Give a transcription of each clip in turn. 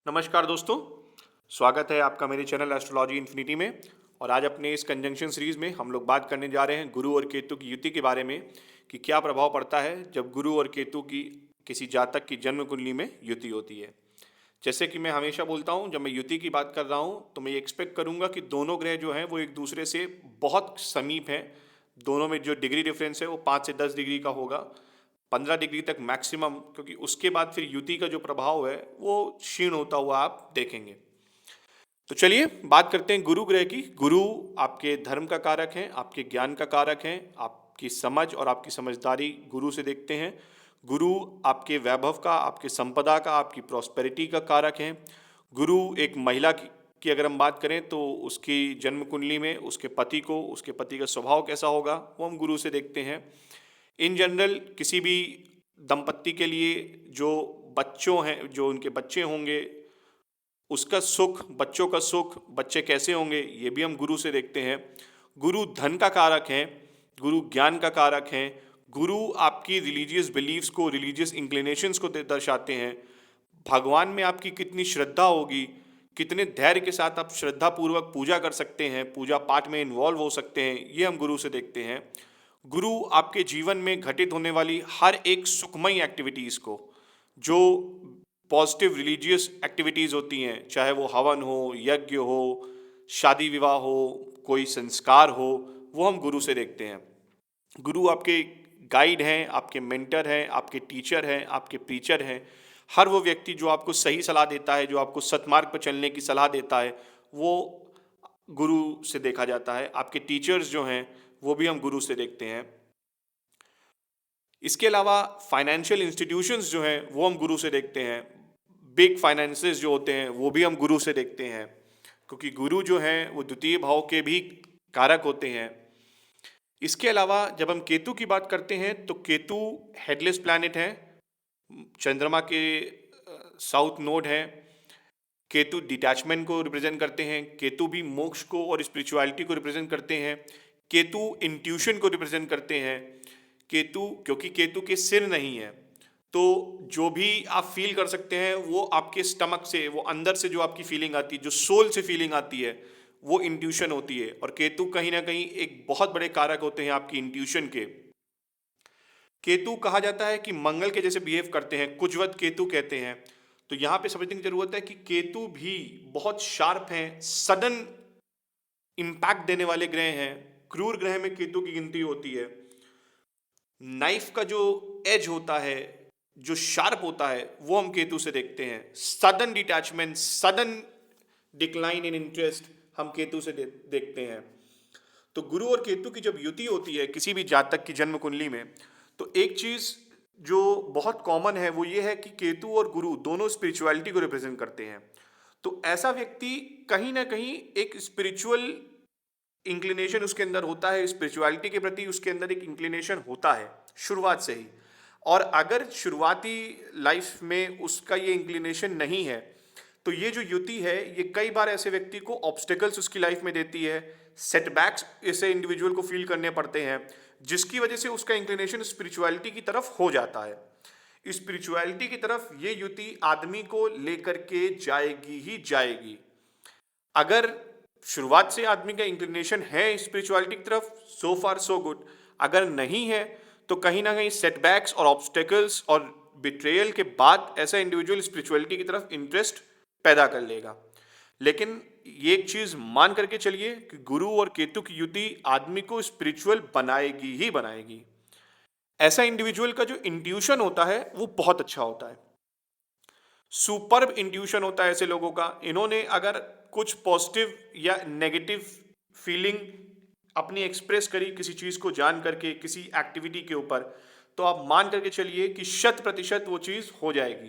नमस्कार दोस्तों। स्वागत है आपका मेरे चैनल एस्ट्रोलॉजी इन्फिनिटी में। और आज अपने इस कंजंक्शन सीरीज में हम लोग बात करने जा रहे हैं गुरु और केतु की युति के बारे में कि क्या प्रभाव पड़ता है जब गुरु और केतु की किसी जातक की जन्म कुंडली में युति होती है। जैसे कि मैं हमेशा बोलता हूँ, जब मैं युति की बात कर रहा हूँ तो मैं ये एक्सपेक्ट करूँगा कि दोनों ग्रह जो हैं वो एक दूसरे से बहुत समीप हैं। दोनों में जो डिग्री डिफरेंस है वो 5 से 10 डिग्री का होगा, 15 डिग्री तक मैक्सिमम, क्योंकि उसके बाद फिर युति का जो प्रभाव है वो क्षीण होता हुआ आप देखेंगे। तो चलिए बात करते हैं गुरु ग्रह की। गुरु आपके धर्म का कारक हैं, आपके ज्ञान का कारक हैं, आपकी समझ और आपकी समझदारी गुरु से देखते हैं। गुरु आपके वैभव का, आपके संपदा का, आपकी प्रॉस्पेरिटी का कारक हैं। गुरु एक महिला की अगर हम बात करें तो उसकी जन्म कुंडली में उसके पति का स्वभाव कैसा होगा वो हम गुरु से देखते हैं। इन जनरल किसी भी दंपत्ति के लिए जो बच्चों हैं, जो उनके बच्चे होंगे, उसका सुख, बच्चों का सुख, बच्चे कैसे होंगे, ये भी हम गुरु से देखते हैं। गुरु धन का कारक हैं, गुरु ज्ञान का कारक हैं। गुरु आपकी रिलीजियस बिलीव्स को, रिलीजियस इंक्लिनेशंस को दर्शाते हैं। भगवान में आपकी कितनी श्रद्धा होगी, कितने धैर्य के साथ आप श्रद्धा पूर्वक पूजा कर सकते हैं, पूजा पाठ में इन्वॉल्व हो सकते हैं, ये हम गुरु से देखते हैं। गुरु आपके जीवन में घटित होने वाली हर एक सुखमयी एक्टिविटीज़ को, जो पॉजिटिव रिलीजियस एक्टिविटीज़ होती हैं, चाहे वो हवन हो, यज्ञ हो, शादी विवाह हो, कोई संस्कार हो, वो हम गुरु से देखते हैं। गुरु आपके गाइड हैं, आपके मेंटर हैं, आपके टीचर हैं, आपके प्रीचर हैं। हर वो व्यक्ति जो आपको सही सलाह देता है, जो आपको सतमार्ग पर चलने की सलाह देता है, वो गुरु से देखा जाता है। आपके टीचर्स जो हैं वो भी हम गुरु से देखते हैं। इसके अलावा फाइनेंशियल इंस्टीट्यूशंस जो हैं वो हम गुरु से देखते हैं। बिग फाइनेंसेस जो होते हैं वो भी हम गुरु से देखते हैं, क्योंकि गुरु जो हैं वो द्वितीय भाव के भी कारक होते हैं। इसके अलावा जब हम केतु की बात करते हैं तो केतु हेडलेस प्लैनेट है, चंद्रमा के साउथ नोड है। केतु डिटैचमेंट को रिप्रेजेंट करते हैं, केतु भी मोक्ष को और स्पिरिचुअलिटी को रिप्रेजेंट करते हैं। केतु इंट्यूशन को रिप्रेजेंट करते हैं। केतु, क्योंकि केतु के सिर नहीं है, तो जो भी आप फील कर सकते हैं वो आपके स्टमक से, वो अंदर से जो आपकी फीलिंग आती है, जो सोल से फीलिंग आती है, वो इंट्यूशन होती है। और केतु कहीं ना कहीं एक बहुत बड़े कारक होते हैं आपकी इंट्यूशन के। केतु कहा जाता है कि मंगल के जैसे बिहेव करते हैं, कुजवत केतु कहते हैं। तो यहाँ पे समझने की जरूरत है कि केतु भी बहुत शार्प हैं, सडन इम्पैक्ट देने वाले ग्रह हैं। क्रूर ग्रह में केतु की गिनती होती है। नाइफ का जो एज होता है, जो शार्प होता है, वो हम केतु से देखते हैं। Sudden detachment, sudden decline in interest हम केतु से देखते हैं। तो गुरु और केतु की जब युति होती है किसी भी जातक की जन्म कुंडली में, तो एक चीज जो बहुत कॉमन है वो ये है कि केतु और गुरु दोनों स्पिरिचुअलिटी को रिप्रेजेंट करते हैं। तो ऐसा व्यक्ति कहीं ना कहीं एक स्पिरिचुअल इंक्लिनेशन उसके अंदर होता है, स्पिरिचुअलिटी के प्रति उसके अंदर एक इंक्लिनेशन होता है शुरुआत से ही। और अगर शुरुआती लाइफ में उसका ये इंक्लिनेशन नहीं है तो ये जो युति है ये कई बार ऐसे व्यक्ति को ऑब्स्टिकल्स उसकी लाइफ में देती है, सेटबैक्स ऐसे इंडिविजुअल को फील करने पड़ते हैं, जिसकी वजह से उसका इंक्लिनेशन स्पिरिचुअलिटी की तरफ हो जाता है। स्पिरिचुअलिटी की तरफ ये युति आदमी को लेकर के जाएगी ही जाएगी। अगर शुरुआत से आदमी का इंक्लिनेशन है स्पिरिचुअलिटी की तरफ, सो फार सो गुड। अगर नहीं है तो कहीं ना कहीं सेटबैक्स और ऑब्स्टेकल्स और बिट्रेयल के बाद ऐसा इंडिविजुअल स्पिरिचुअलिटी की तरफ इंटरेस्ट पैदा कर लेगा। लेकिन ये एक चीज मान करके चलिए कि गुरु और केतु की युति आदमी को स्पिरिचुअल बनाएगी ही बनाएगी। ऐसा इंडिविजुअल का जो इंट्यूशन होता है वो बहुत अच्छा होता है, सुपर्ब इंट्यूशन होता है ऐसे लोगों का। इन्होंने अगर कुछ पॉजिटिव या नेगेटिव फीलिंग अपनी एक्सप्रेस करी किसी चीज को जान करके, किसी एक्टिविटी के ऊपर, तो आप मान करके चलिए कि 100% वो चीज हो जाएगी,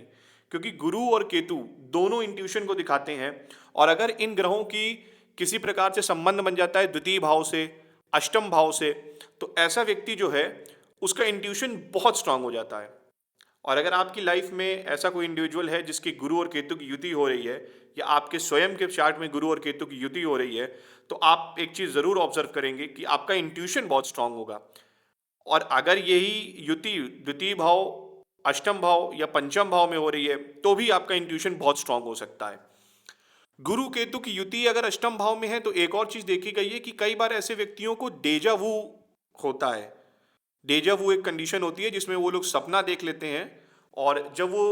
क्योंकि गुरु और केतु दोनों इंट्यूशन को दिखाते हैं। और अगर इन ग्रहों की किसी प्रकार से संबंध बन जाता है द्वितीय भाव से, अष्टम भाव से, तो ऐसा व्यक्ति जो है उसका इंट्यूशन बहुत स्ट्रांग हो जाता है। और अगर आपकी लाइफ में ऐसा कोई इंडिविजुअल है जिसकी गुरु और केतु की युति हो रही है, या आपके स्वयं के चार्ट में गुरु और केतु की युति हो रही है, तो आप एक चीज जरूर ऑब्जर्व करेंगे कि आपका इंट्यूशन बहुत स्ट्रांग होगा। और अगर यही युति द्वितीय भाव अष्टम भाव या पंचम भाव में हो रही है तो भी आपका इंट्यूशन बहुत स्ट्रांग हो सकता है। गुरु केतु की युति अगर अष्टम भाव में है तो एक और चीज देखी गई है कि कई बार ऐसे व्यक्तियों को डेजा वू होता है। डेजा वू एक कंडीशन होती है जिसमें वो लोग सपना देख लेते हैं और जब वो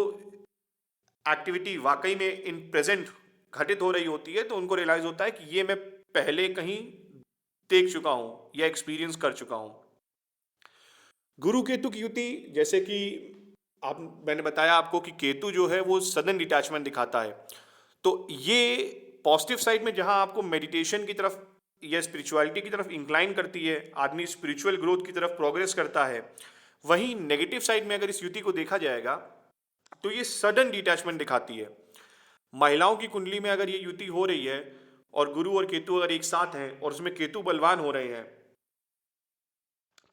एक्टिविटी वाकई में इन प्रेजेंट घटित हो रही होती है तो उनको रियलाइज होता है कि ये मैं पहले कहीं देख चुका हूं या एक्सपीरियंस कर चुका हूं। गुरु केतु की युति जैसे कि आप मैंने बताया आपको कि केतु जो है वो सडन डिटैचमेंट दिखाता है, तो ये पॉजिटिव साइड में जहां आपको मेडिटेशन की तरफ या स्पिरिचुअलिटी की तरफ इंक्लाइन करती है, आदमी स्पिरिचुअल ग्रोथ की तरफ प्रोग्रेस करता है, वहीं नेगेटिव साइड में अगर इस युति को देखा जाएगा तो ये सडन डिटैचमेंट दिखाती है। महिलाओं की कुंडली में अगर ये युति हो रही है और गुरु और केतु अगर एक साथ हैं और उसमें केतु बलवान हो रहे हैं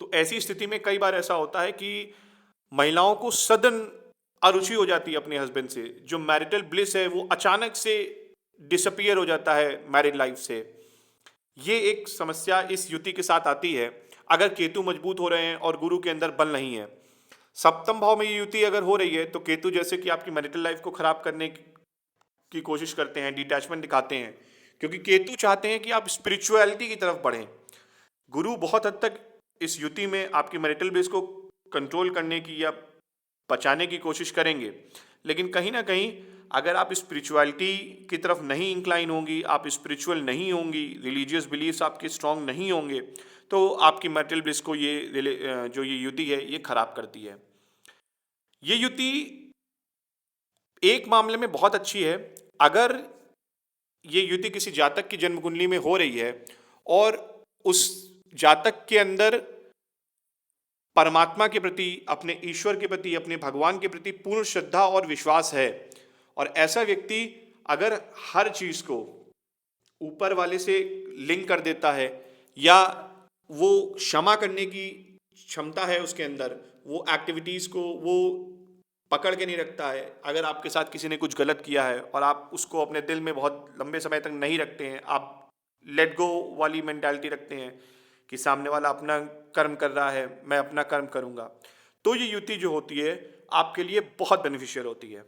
तो ऐसी स्थिति में कई बार ऐसा होता है कि महिलाओं को सडन अरुचि हो जाती है अपने हस्बैंड से, जो मैरिटल ब्लिस है वो अचानक से डिसअपियर हो जाता है मैरिड लाइफ से। ये एक समस्या इस युति के साथ आती है अगर केतु मजबूत हो रहे हैं और गुरु के अंदर बल नहीं है। सप्तम भाव में ये युति अगर हो रही है तो केतु जैसे कि आपकी मैरिटल लाइफ को खराब करने की कोशिश करते हैं, डिटैचमेंट दिखाते हैं, क्योंकि केतु चाहते हैं कि आप स्पिरिचुअलिटी की तरफ बढ़ें। गुरु बहुत हद तक इस युति में आपकी मैरिटल ब्लिस को कंट्रोल करने की या बचाने की कोशिश करेंगे, लेकिन कहीं ना कहीं अगर आप स्पिरिचुअलिटी की तरफ नहीं इंक्लाइन होंगी, आप स्पिरिचुअल नहीं होंगी, रिलीजियस बिलीफ्स आपके स्ट्रांग नहीं होंगे, तो आपकी मैरिटल ब्लिस को जो ये युति है ये खराब करती है। ये युति एक मामले में बहुत अच्छी है अगर ये युति किसी जातक की जन्म कुंडली में हो रही है और उस जातक के अंदर परमात्मा के प्रति, अपने ईश्वर के प्रति, अपने भगवान के प्रति पूर्ण श्रद्धा और विश्वास है, और ऐसा व्यक्ति अगर हर चीज को ऊपर वाले से लिंक कर देता है या वो क्षमा करने की क्षमता है उसके अंदर, वो एक्टिविटीज को वो पकड़ के नहीं रखता है। अगर आपके साथ किसी ने कुछ गलत किया है और आप उसको अपने दिल में बहुत लंबे समय तक नहीं रखते हैं, आप लेट गो वाली मेंटालिटी रखते हैं कि सामने वाला अपना कर्म कर रहा है, मैं अपना कर्म करूंगा, तो ये युति जो होती है आपके लिए बहुत बेनिफिशियल होती है।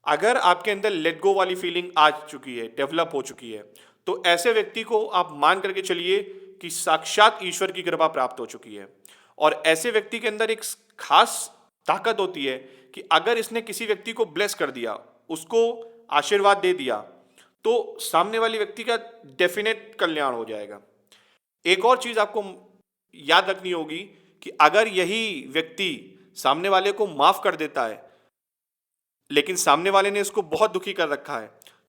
अगर आपके अंदर लेट गो वाली फीलिंग आ चुकी है, डेवलप हो चुकी है, तो ऐसे व्यक्ति को आप मान करके चलिए कि साक्षात ईश्वर की कृपा प्राप्त हो चुकी है। और ऐसे व्यक्ति के अंदर एक खास ताकत होती है कि अगर इसने किसी व्यक्ति को ब्लेस कर दिया, उसको आशीर्वाद दे दिया, तो सामने वाले व्यक्ति का डेफिनेट कल्याण हो जाएगा। एक और चीज आपको याद रखनी होगी कि अगर यही व्यक्ति सामने वाले को माफ कर देता है, लेकिन सामने वाले ने इसको बहुत दुखी कर रखा है,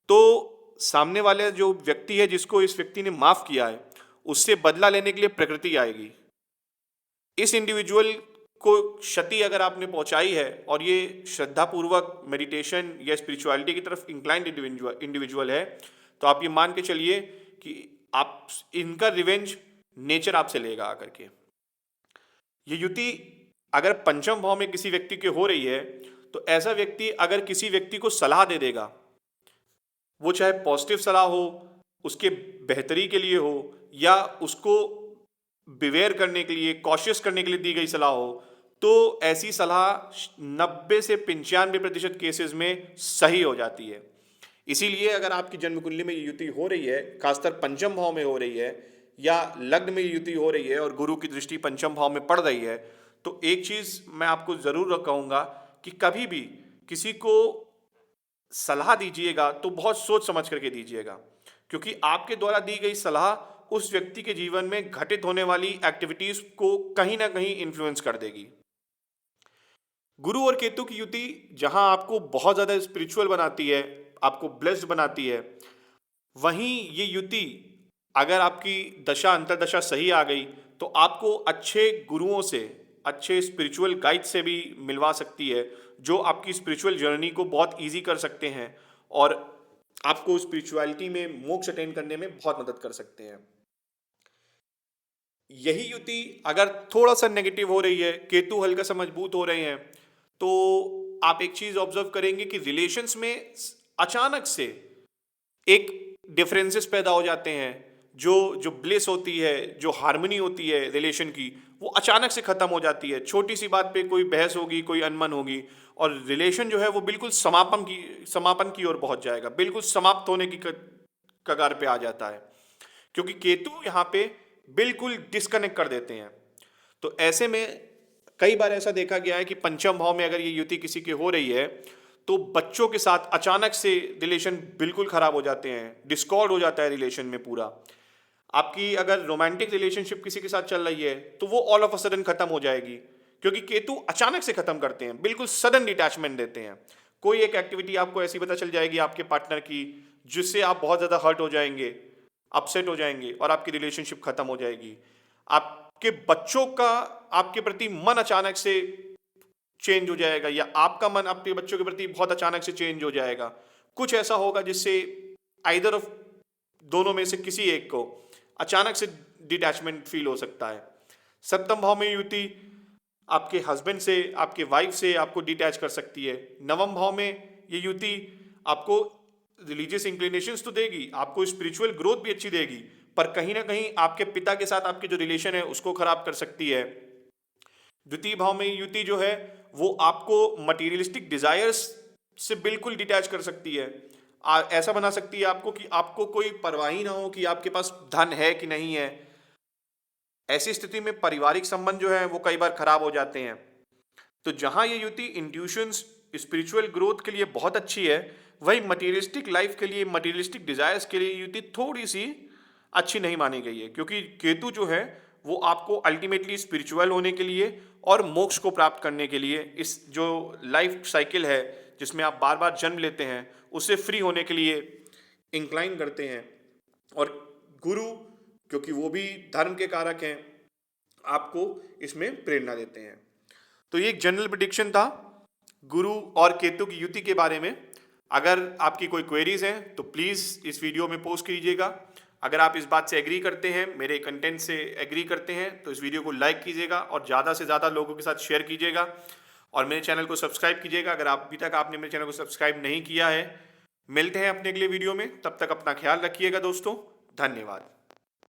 तो सामने वाले जो व्यक्ति है जिसको इस व्यक्ति ने माफ किया है, उससे बदला लेने के लिए प्रकृति आएगी। इस इंडिविजुअल को क्षति अगर आपने पहुंचाई है और ये श्रद्धापूर्वक मेडिटेशन या स्पिरिचुअलिटी की तरफ इंक्लाइंड इंडिविजुअल है, तो आप ये मान के चलिए कि आप इनका रिवेंज नेचर आपसे लेगा आकर के। ये युति अगर पंचम भाव में किसी व्यक्ति के हो रही है तो ऐसा व्यक्ति अगर किसी व्यक्ति को सलाह दे देगा, वो चाहे पॉजिटिव सलाह हो, उसके बेहतरी के लिए हो, या उसको बिवेयर करने के लिए, कॉशियस करने के लिए दी गई सलाह हो, तो ऐसी सलाह 90 से 95% केसेस में सही हो जाती है। इसीलिए अगर आपकी जन्म कुंडली में ये युति हो रही है, खासकर पंचम भाव में हो रही है, या लग्न में युति हो रही है और गुरु की दृष्टि पंचम भाव में पड़ रही है, तो एक चीज मैं आपको जरूर कहूंगा कि कभी भी किसी को सलाह दीजिएगा तो बहुत सोच समझ करके दीजिएगा, क्योंकि आपके द्वारा दी गई सलाह उस व्यक्ति के जीवन में घटित होने वाली एक्टिविटीज को कहीं ना कहीं इन्फ्लुएंस कर देगी। गुरु और केतु की युति जहां आपको बहुत ज्यादा स्पिरिचुअल बनाती है, आपको ब्लेस्ड बनाती है, वहीं ये युति अगर आपकी दशा अंतरदशा सही आ गई तो आपको अच्छे गुरुओं से, अच्छे स्पिरिचुअल गाइड से भी मिलवा सकती है, जो आपकी स्पिरिचुअल जर्नी को बहुत इजी कर सकते हैं और आपको स्पिरिचुअलिटी में मोक्ष अटेन करने में बहुत मदद कर सकते हैं। यही युति अगर थोड़ा सा नेगेटिव हो रही है, केतु हल्का सा मजबूत हो रहे हैं, तो आप एक चीज ऑब्जर्व करेंगे कि रिलेशंस में अचानक से एक डिफरेंसेस पैदा हो जाते हैं, जो ब्लिस होती है, जो हार्मनी होती है रिलेशन की, वो अचानक से खत्म हो जाती है। छोटी सी बात पे कोई बहस होगी, कोई अनबन होगी और रिलेशन जो है वो बिल्कुल समापन की ओर पहुंच जाएगा, बिल्कुल समाप्त होने की कगार पे आ जाता है, क्योंकि केतु यहाँ पे बिल्कुल डिस्कनेक्ट कर देते हैं। तो ऐसे में कई बार ऐसा देखा गया है कि पंचम भाव में अगर ये युति किसी की हो रही है तो बच्चों के साथ अचानक से रिलेशन बिल्कुल खराब हो जाते हैं, डिस्कॉर्ड हो जाता है रिलेशन में पूरा। आपकी अगर रोमांटिक रिलेशनशिप किसी के साथ चल रही है तो वो ऑल ऑफ अ सडन खत्म हो जाएगी, क्योंकि केतु अचानक से खत्म करते हैं, बिल्कुल सडन डिटैचमेंट देते हैं। कोई एक एक्टिविटी आपको ऐसी पता चल जाएगी आपके पार्टनर की जिससे आप बहुत ज्यादा हर्ट हो जाएंगे, अपसेट हो जाएंगे और आपकी रिलेशनशिप खत्म हो जाएगी। आपके बच्चों का आपके प्रति मन अचानक से चेंज हो जाएगा, या आपका मन आपके बच्चों के प्रति बहुत अचानक से चेंज हो जाएगा। कुछ ऐसा होगा जिससे आइदर ऑफ दोनों में से किसी एक को अचानक से डिटैचमेंट फील हो सकता है। सप्तम भाव में युति आपके हस्बैंड से, आपके वाइफ से आपको डिटैच कर सकती है। नवम भाव में ये युति आपको रिलीजियस इंक्लिनेशंस तो देगी, आपको स्पिरिचुअल ग्रोथ भी अच्छी देगी, पर कहीं ना कहीं आपके पिता के साथ आपके जो रिलेशन है उसको खराब कर सकती है। द्वितीय भाव में युति जो है वो आपको मटेरियलिस्टिक डिजायर्स से बिल्कुल डिटैच कर सकती है। ऐसा बना सकती है आपको कि आपको कोई परवाह ही ना हो कि आपके पास धन है कि नहीं है। ऐसी स्थिति में पारिवारिक संबंध जो है वो कई बार खराब हो जाते हैं। तो जहां ये युति इंट्यूशंस स्पिरिचुअल ग्रोथ के लिए बहुत अच्छी है, वही मटेरियलिस्टिक लाइफ के लिए, मटेरियलिस्टिक डिजायर्स के लिए युति थोड़ी सी अच्छी नहीं मानी गई है, क्योंकि केतु जो है वो आपको अल्टीमेटली स्पिरिचुअल होने के लिए और मोक्ष को प्राप्त करने के लिए, इस जो लाइफ साइकिल है जिसमें आप बार बार जन्म लेते हैं उससे फ्री होने के लिए इंक्लाइन करते हैं। और गुरु, क्योंकि वो भी धर्म के कारक हैं, आपको इसमें प्रेरणा देते हैं। तो ये एक जनरल प्रेडिक्शन था गुरु और केतु की युति के बारे में। अगर आपकी कोई क्वेरीज हैं तो प्लीज़ इस वीडियो में पोस्ट कीजिएगा। अगर आप इस बात से एग्री करते हैं, मेरे कंटेंट से एग्री करते हैं, तो इस वीडियो को लाइक कीजिएगा और ज़्यादा से ज़्यादा लोगों के साथ शेयर कीजिएगा और मेरे चैनल को सब्सक्राइब कीजिएगा अगर अभी तक आपने मेरे चैनल को सब्सक्राइब नहीं किया है। मिलते हैं अपने अगले वीडियो में, तब तक अपना ख्याल रखिएगा दोस्तों। धन्यवाद।